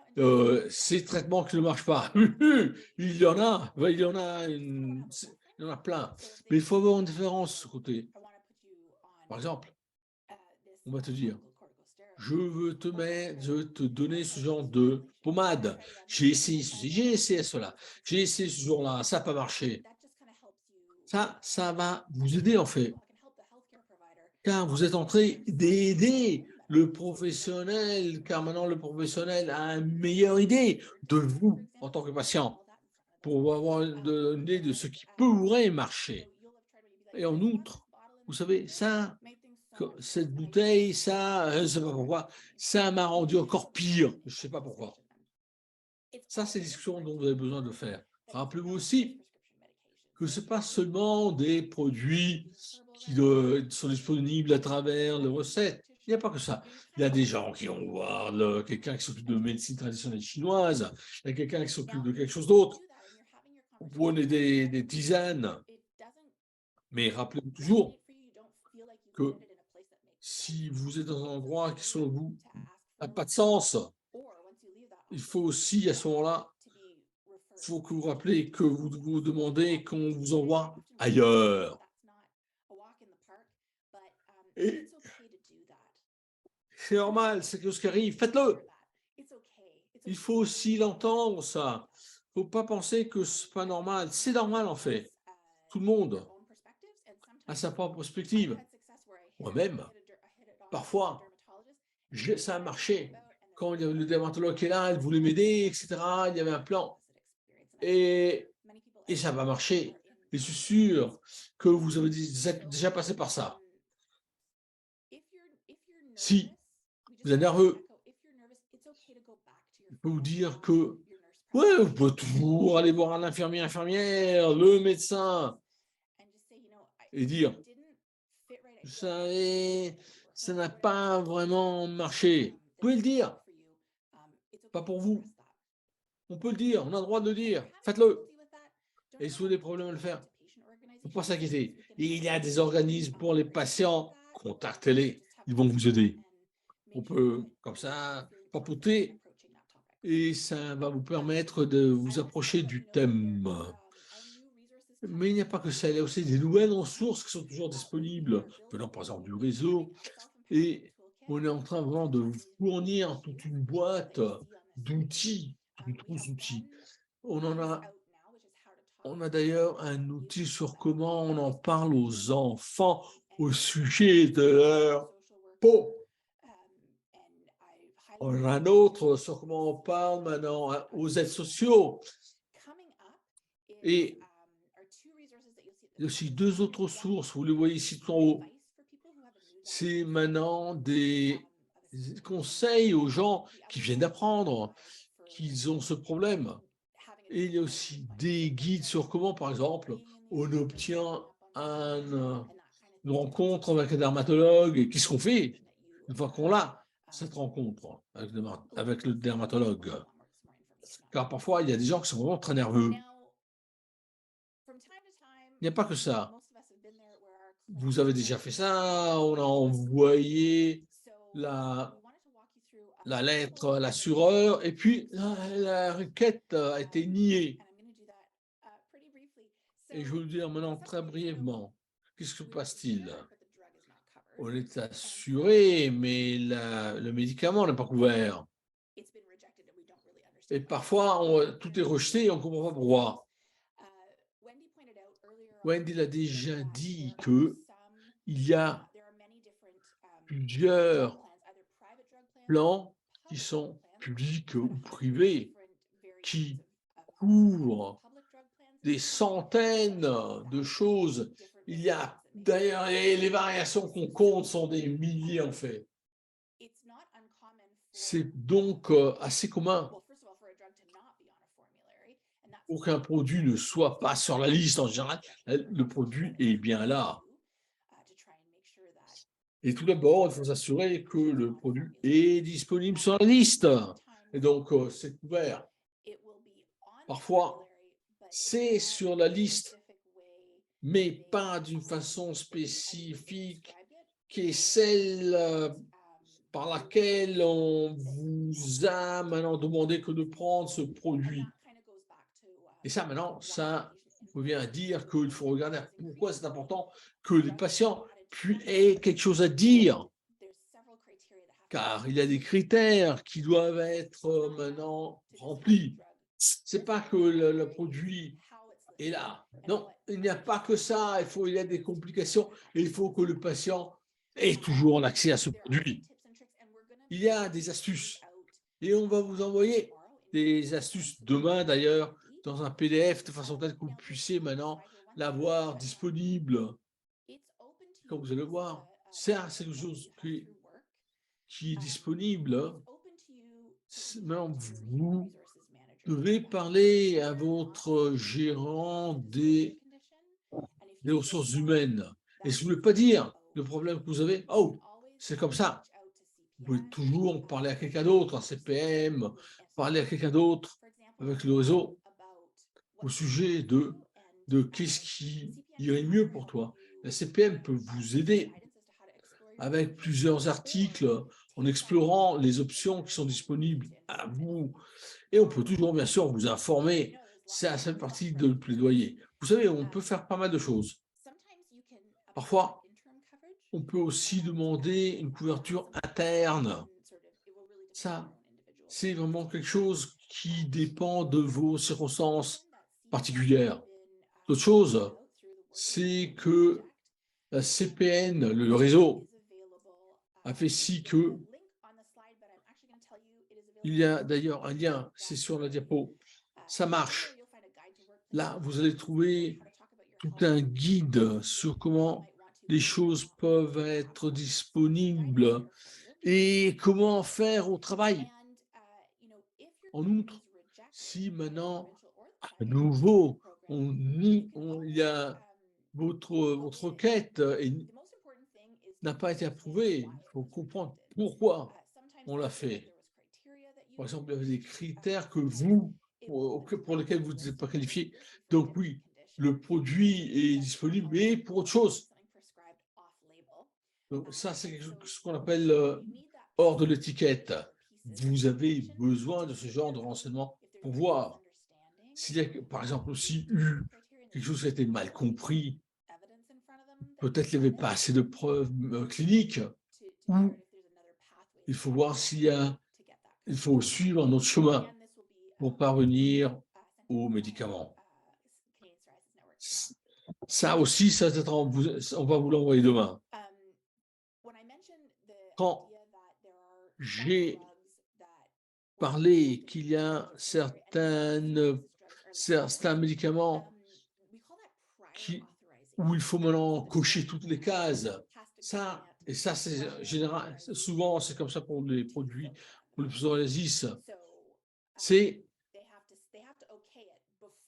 ces traitements qui ne marchent pas, il y en a, il y en a plein. Mais il faut avoir une différence de ce côté. Par exemple, on va te dire, je veux te donner ce genre de pommade. J'ai essayé ceci, j'ai essayé cela, j'ai essayé ce jour-là, ça n'a pas marché. Ça va vous aider en fait, car vous êtes en train d'aider le professionnel, car maintenant le professionnel a une meilleure idée de vous en tant que patient, pour avoir une idée de ce qui pourrait marcher. Et en outre, vous savez, ça, cette bouteille, ça, je ne sais pas pourquoi, ça m'a rendu encore pire, je ne sais pas pourquoi. Ça, c'est des discussions dont vous avez besoin de faire. Rappelez-vous aussi que ce n'est pas seulement des produits qui sont disponibles à travers les recettes. Il n'y a pas que ça. Il y a des gens qui vont voir quelqu'un qui s'occupe de médecine traditionnelle chinoise, il y a quelqu'un qui s'occupe de quelque chose d'autre. Vous prenez des tisanes, mais rappelez-vous toujours que si vous êtes dans un endroit qui, selon vous, n'a pas de sens, il faut aussi, à ce moment-là, il faut que vous rappelez que vous vous demandez qu'on vous envoie ailleurs. Et c'est normal, c'est quelque chose qui arrive, faites-le. Il faut aussi l'entendre, ça. Il ne faut pas penser que ce n'est pas normal. C'est normal, en fait. Tout le monde a sa propre perspective. Moi-même, parfois, ça a marché. Quand il y avait le dermatologue qui est là, il voulait m'aider, etc., il y avait un plan. Et ça va marcher. Et je suis sûr que vous avez déjà passé par ça. Si vous êtes nerveux, je peux vous dire que, ouais, vous pouvez toujours aller voir un infirmier, infirmière, le médecin, et dire, vous savez, ça n'a pas vraiment marché. Vous pouvez le dire, pas pour vous. On peut le dire, on a le droit de le dire, faites-le. Et si vous avez des problèmes à le faire, il ne faut pas s'inquiéter. Il y a des organismes pour les patients, contactez-les, ils vont vous aider. On peut, comme ça, papoter et ça va vous permettre de vous approcher du thème. Mais il n'y a pas que ça, il y a aussi des nouvelles ressources qui sont toujours disponibles, venant par exemple du réseau. Et on est en train vraiment de vous fournir toute une boîte d'outils, une trousse d'outils. On a d'ailleurs un outil sur comment on en parle aux enfants au sujet de leur peau. On a un autre sur comment on parle maintenant aux aides sociaux. Et il y a aussi deux autres sources, vous les voyez ici tout en haut. C'est maintenant des conseils aux gens qui viennent d'apprendre qu'ils ont ce problème. Et il y a aussi des guides sur comment, par exemple, on obtient une rencontre avec un dermatologue. Et qu'est-ce qu'on fait une fois qu'on l'a, cette rencontre avec le dermatologue? Car parfois, il y a des gens qui sont vraiment très nerveux. Il n'y a pas que ça. Vous avez déjà fait ça, on a envoyé la lettre à l'assureur et puis la requête a été niée. Et je vais vous dire maintenant très brièvement, qu'est-ce que se passe-t-il? On est assuré, mais le médicament n'est pas couvert. Et parfois, tout est rejeté et on ne comprend pas pourquoi. Wendy l'a déjà dit qu'il y a plusieurs plans qui sont publics ou privés, qui couvrent des centaines de choses. Il y a d'ailleurs, les variations qu'on compte sont des milliers en fait. C'est donc assez commun qu'un produit ne soit pas sur la liste en général. Le produit est bien là. Et tout d'abord, il faut s'assurer que le produit est disponible sur la liste. Et donc, c'est couvert. Parfois, c'est sur la liste, mais pas d'une façon spécifique qui est celle par laquelle on vous a maintenant demandé que de prendre ce produit. Et ça, maintenant, ça revient à dire qu'il faut regarder pourquoi c'est important que les patients aient quelque chose à dire. Car il y a des critères qui doivent être maintenant remplis. Ce n'est pas que le produit est là. Non, il n'y a pas que ça. Il y a des complications et il faut que le patient ait toujours l'accès à ce produit. Il y a des astuces et on va vous envoyer des astuces demain d'ailleurs dans un PDF de façon telle que vous puissiez maintenant l'avoir disponible. Comme vous allez voir, c'est quelque chose qui est disponible. Maintenant, vous devez parler à votre gérant des ressources humaines. Et si vous ne voulez pas dire le problème que vous avez, oh, c'est comme ça. Vous pouvez toujours parler à quelqu'un d'autre, un CPM, parler à quelqu'un d'autre avec le réseau au sujet de qu'est-ce qui irait mieux pour toi. La CPM peut vous aider avec plusieurs articles, en explorant les options qui sont disponibles à vous. Et on peut toujours, bien sûr, vous informer. Ça fait partie de le plaidoyer. Vous savez, on peut faire pas mal de choses. Parfois, on peut aussi demander une couverture interne. Ça, c'est vraiment quelque chose qui dépend de vos circonstances particulières. L'autre chose, c'est que la CPN, le réseau, a fait si que il y a d'ailleurs un lien, c'est sur la diapo. Ça marche. Là, vous allez trouver tout un guide sur comment les choses peuvent être disponibles et comment faire au travail. En outre, si maintenant, à nouveau, il y a votre requête n'a pas été approuvée, il faut comprendre pourquoi on l'a fait. Par exemple, il y avait des critères que pour lesquels vous n'êtes pas qualifié. Donc oui, le produit est disponible, mais pour autre chose. Donc ça, c'est ce qu'on appelle hors de l'étiquette. Vous avez besoin de ce genre de renseignements pour voir s'il y a, par exemple, aussi eu quelque chose qui a été mal compris, peut-être qu'il n'y avait pas assez de preuves cliniques, ou il faut voir il faut suivre un autre chemin pour parvenir aux médicaments. Ça aussi, on va vous l'envoyer demain. Quand j'ai parlé qu'il y a certains médicaments où il faut maintenant cocher toutes les cases, et ça c'est général, souvent c'est comme ça pour les produits, pour le psoriasis, c'est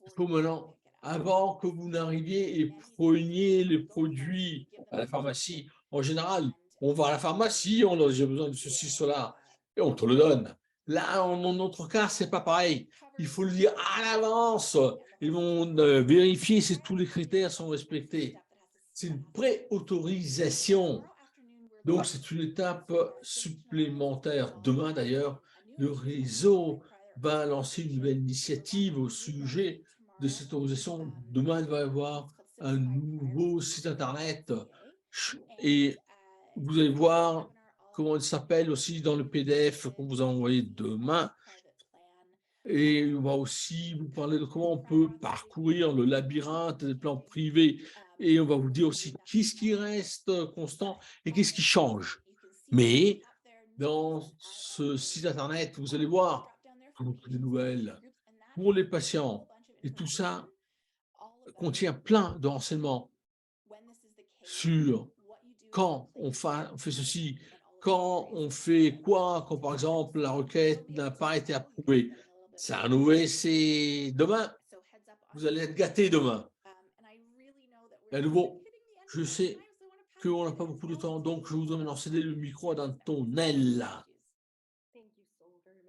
il faut maintenant, avant que vous n'arriviez et preniez les produits à la pharmacie, en général, on va à la pharmacie, on a j'ai besoin de ceci, cela, et on te le donne. Là, dans notre cas, c'est pas pareil. Il faut le dire à l'avance. Ils vont vérifier si tous les critères sont respectés. C'est une pré-autorisation. Donc, c'est une étape supplémentaire. Demain, d'ailleurs, le réseau va lancer une nouvelle initiative au sujet de cette autorisation. Demain, il va y avoir un nouveau site Internet et vous allez voir comment il s'appelle aussi dans le PDF qu'on vous a envoyé demain. Et on va aussi vous parler de comment on peut parcourir le labyrinthe des plans privés. Et on va vous dire aussi qu'est-ce qui reste constant et qu'est-ce qui change. Mais dans ce site Internet, vous allez voir toutes les nouvelles pour les patients. Et tout ça contient plein de renseignements sur quand on fait ceci, quand on fait quoi, quand par exemple la requête n'a pas été approuvée. C'est un nouveau, c'est demain. Vous allez être gâtés demain. Et à nouveau, je sais qu'on n'a pas beaucoup de temps, donc je vous donne maintenant céder le micro à Antonella.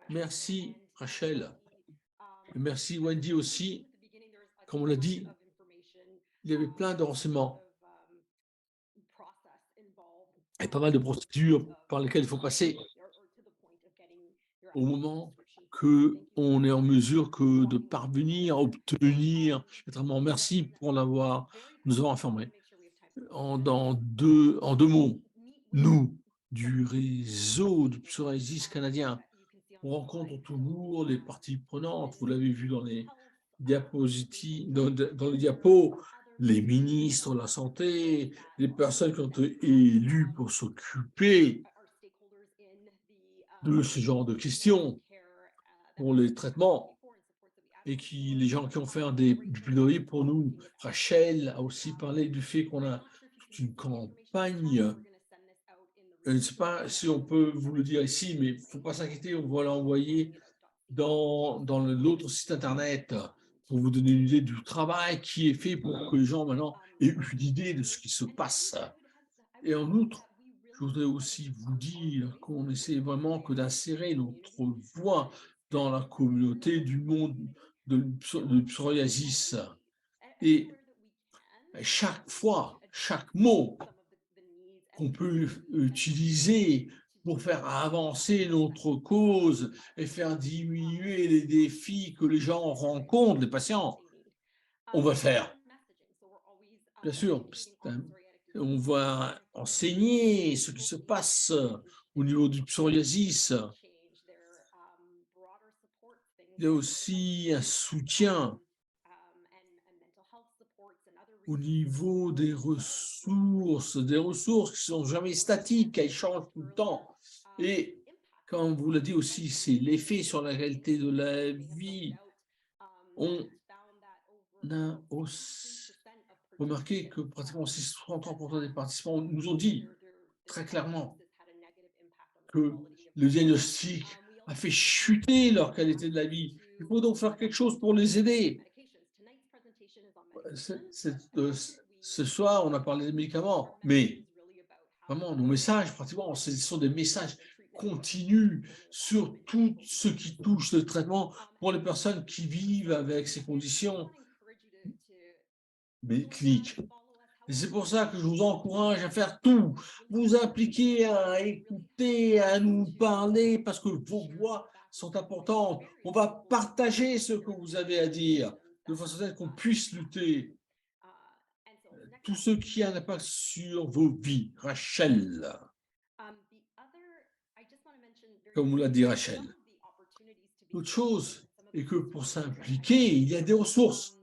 Merci Rachel. Et merci Wendy aussi. Comme on l'a dit, il y avait plein de renseignements et pas mal de procédures par lesquelles il faut passer au moment qu'on est en mesure que de parvenir à obtenir le traitement. Merci pour nous avoir informés. En deux mots, nous, du réseau du psoriasis canadien, on rencontre toujours les parties prenantes, vous l'avez vu dans les diapositives, dans les diapos, les ministres de la Santé, les personnes qui ont été élues pour s'occuper de ce genre de questions pour les traitements et les gens qui ont fait du plaidoyer pour nous. Rachel a aussi parlé du fait qu'on a toute une campagne. Je ne sais pas si on peut vous le dire ici, mais il ne faut pas s'inquiéter, on va l'envoyer dans l'autre site Internet pour vous donner une idée du travail qui est fait pour que les gens maintenant aient une idée de ce qui se passe. Et en outre, je voudrais aussi vous dire qu'on essaie vraiment que d'insérer notre voix dans la communauté du monde de psoriasis. Et chaque fois, chaque mot qu'on peut utiliser pour faire avancer notre cause et faire diminuer les défis que les gens rencontrent, les patients, on va le faire. Bien sûr, on va enseigner ce qui se passe au niveau du psoriasis. Il y a aussi un soutien au niveau des ressources qui ne sont jamais statiques, elles changent tout le temps. Et comme vous l'avez dit aussi, c'est l'effet sur la qualité de la vie. On a aussi remarqué que pratiquement 63% des participants nous ont dit très clairement que le diagnostic a fait chuter leur qualité de la vie. Il faut donc faire quelque chose pour les aider. Ce soir, on a parlé des médicaments, mais vraiment, nos messages, pratiquement, ce sont des messages continus sur tout ce qui touche le traitement pour les personnes qui vivent avec ces conditions cliniques. Et c'est pour ça que je vous encourage à faire tout, vous impliquer, à écouter, à nous parler, parce que vos voix sont importantes. On va partager ce que vous avez à dire, de façon telle qu'on puisse lutter. Tout ce qui a un impact sur vos vies. Rachel, comme vous l'a dit Rachel. L'autre chose est que pour s'impliquer, il y a des ressources.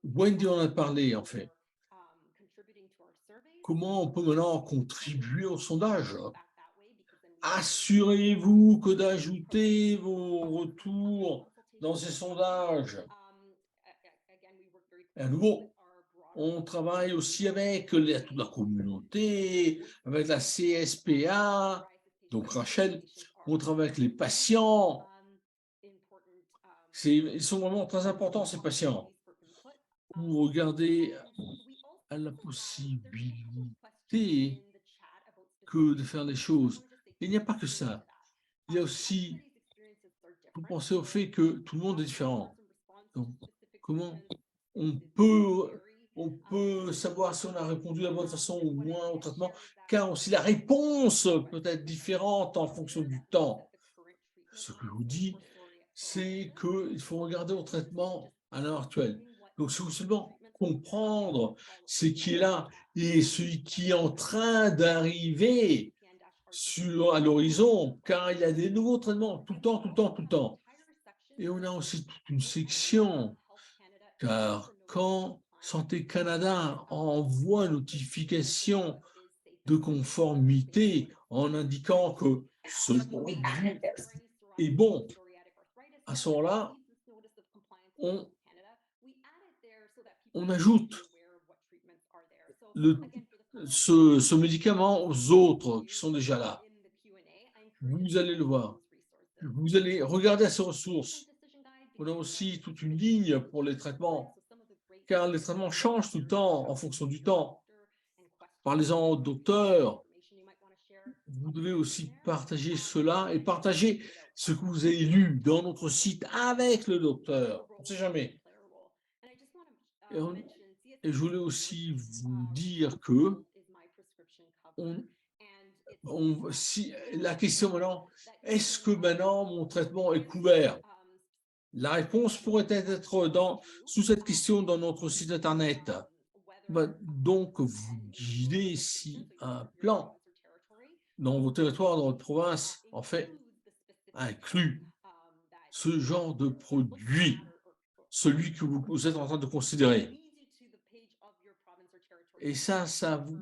Wendy en a parlé, en fait. Comment on peut maintenant contribuer au sondage? Assurez-vous que d'ajouter vos retours dans ces sondages. Et à nouveau, on travaille aussi avec toute la communauté, avec la CSPA, donc Rachel, on travaille avec les patients. Ils sont vraiment très importants, ces patients. Vous regardez à la possibilité que de faire les choses. Il n'y a pas que ça. Il y a aussi, vous pensez au fait que tout le monde est différent. Donc, comment on peut savoir si on a répondu de la bonne façon ou moins au traitement, car aussi la réponse peut être différente en fonction du temps. Ce que je vous dis, c'est qu'il faut regarder au traitement à l'heure actuelle. Donc, c'est seulement comprendre ce qui est là et ce qui est en train d'arriver à l'horizon, car il y a des nouveaux traitements tout le temps, tout le temps, tout le temps. Et on a aussi toute une section, car quand Santé Canada envoie une notification de conformité en indiquant que ce produit est bon, à ce moment-là, on ajoute ce médicament aux autres qui sont déjà là. Vous allez le voir. Vous allez regarder à ces ressources. On a aussi toute une ligne pour les traitements, car les traitements changent tout le temps en fonction du temps. Parlez-en au docteur. Vous devez aussi partager cela et partager ce que vous avez lu dans notre site avec le docteur. On ne sait jamais. Et je voulais aussi vous dire que si la question maintenant, est-ce que maintenant mon traitement est couvert? La réponse pourrait être sous cette question dans notre site internet. Donc, vous guidez si un plan dans vos territoires, dans votre province, en fait, inclut ce genre de produit, celui que vous êtes en train de considérer. Et ça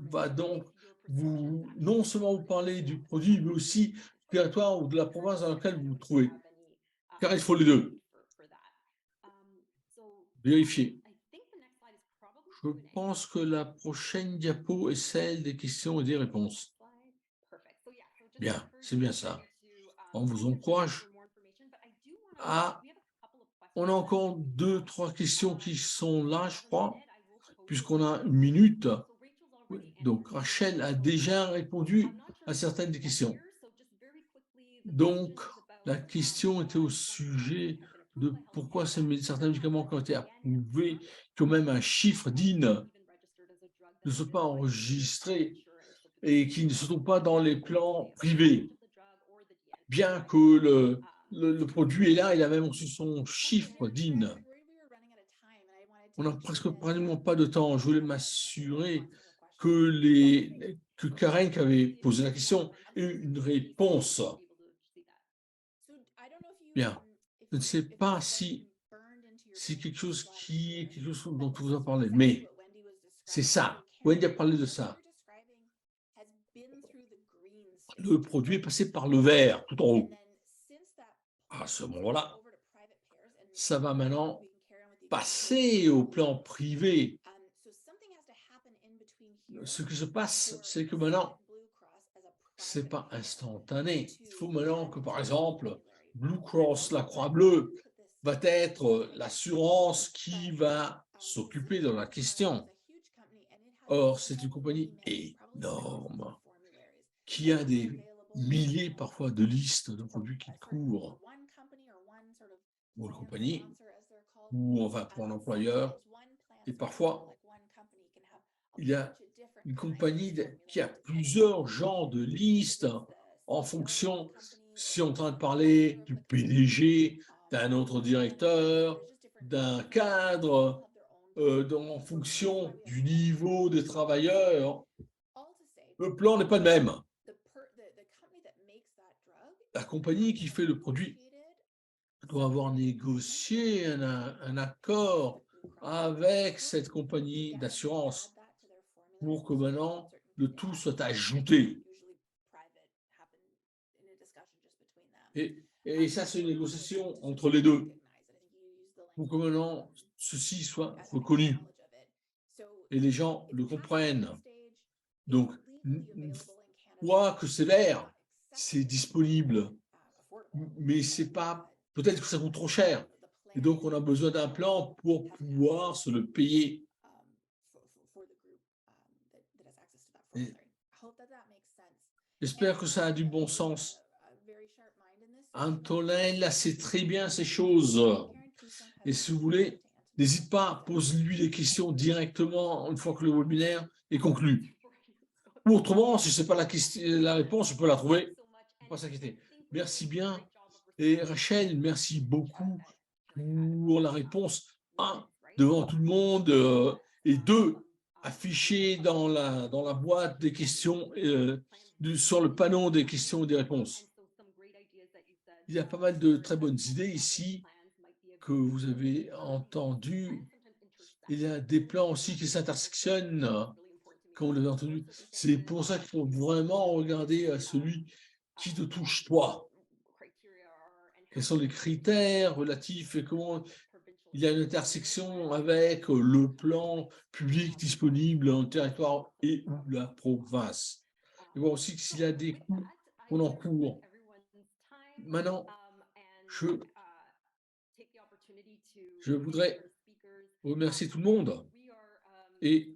va donc non seulement vous parler du produit, mais aussi du territoire ou de la province dans laquelle vous vous trouvez. Car il faut les deux. Vérifiez. Je pense que la prochaine diapo est celle des questions et des réponses. Bien, c'est bien ça. On vous encourage à... On a encore 2-3 questions qui sont là, je crois, puisqu'on a une minute. Donc, Rachel a déjà répondu à certaines des questions. Donc, la question était au sujet de pourquoi certains médicaments qui ont été approuvés, qui ont même un chiffre DIN, ne sont pas enregistrés. et qui ne se trouvent pas dans les plans privés. Bien que le produit est là, il a même reçu son chiffre DIN. On n'a presque pratiquement pas de temps. Je voulais m'assurer que Karen, qui avait posé la question, ait une réponse. Bien. Je ne sais pas si c'est quelque chose dont on vous a parlé, mais c'est ça. Wendy a parlé de ça. Le produit est passé par le vert, tout en haut. À ce moment-là, ça va maintenant passer au plan privé. Ce qui se passe, c'est que maintenant, ce n'est pas instantané. Il faut maintenant que, par exemple, Blue Cross, la Croix-Bleue, va être l'assurance qui va s'occuper de la question. Or, c'est une compagnie énorme qui a des milliers parfois de listes de produits qui courent pour une compagnie ou enfin pour un employeur. Et parfois, il y a une compagnie qui a plusieurs genres de listes en fonction si on est en train de parler du PDG, d'un autre directeur, d'un cadre, en fonction du niveau des travailleurs. Le plan n'est pas le même. La compagnie qui fait le produit doit avoir négocié un accord avec cette compagnie d'assurance pour que maintenant le tout soit ajouté. Et ça, c'est une négociation entre les deux pour que maintenant ceci soit reconnu et les gens le comprennent. Donc, une fois que c'est vert, c'est disponible, mais c'est pas, peut-être que ça coûte trop cher. Et donc, on a besoin d'un plan pour pouvoir se le payer. J'espère que ça a du bon sens. Antonin, là, c'est très bien ces choses. Et si vous voulez, n'hésite pas, pose-lui des questions directement une fois que le webinaire est conclu. Ou autrement, si ce n'est pas la réponse, je peux la trouver. Il ne faut pas s'inquiéter. Merci bien. Et Rachel, merci beaucoup pour la réponse. Un, devant tout le monde, et deux, affiché dans la boîte des questions, sur le panneau des questions et des réponses. Il y a pas mal de très bonnes idées ici que vous avez entendues. Il y a des plans aussi qui s'intersectionnent, comme vous l'avez entendu. C'est pour ça qu'il faut vraiment regarder à celui qui te touche toi. Quels sont les critères relatifs et comment il y a une intersection avec le plan public disponible en territoire et ou la province. Et voir aussi s'il y a des coûts qu'on encourt. Maintenant, je voudrais remercier tout le monde. Et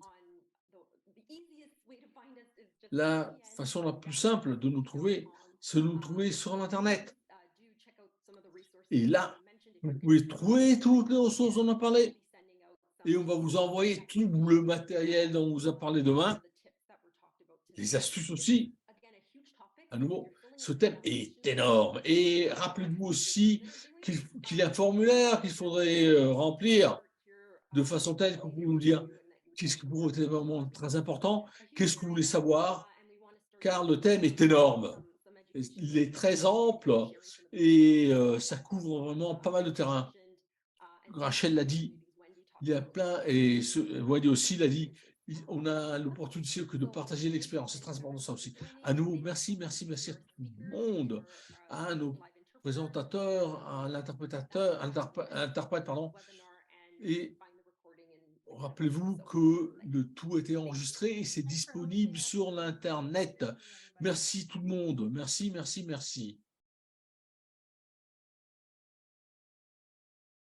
la façon la plus simple de nous trouver, c'est de nous trouver sur Internet. Et là, vous pouvez trouver toutes les ressources dont on a parlé. Et on va vous envoyer tout le matériel dont on vous a parlé demain. Les astuces aussi. À nouveau, ce thème est énorme. Et rappelez-vous aussi qu'il y a un formulaire qu'il faudrait remplir de façon telle qu'on peut nous dire qu'est-ce qui pour vous est vraiment très important, qu'est-ce que vous voulez savoir, car le thème est énorme. Il est très ample et ça couvre vraiment pas mal de terrain. Rachel l'a dit, il y a plein, et Wendy aussi l'a dit, on a l'opportunité que de partager l'expérience. C'est très important ça aussi. À nous, merci à tout le monde, à nos présentateurs, à l'interprète, pardon. Et rappelez-vous que le tout a été enregistré et c'est disponible sur l'Internet. Merci tout le monde. Merci.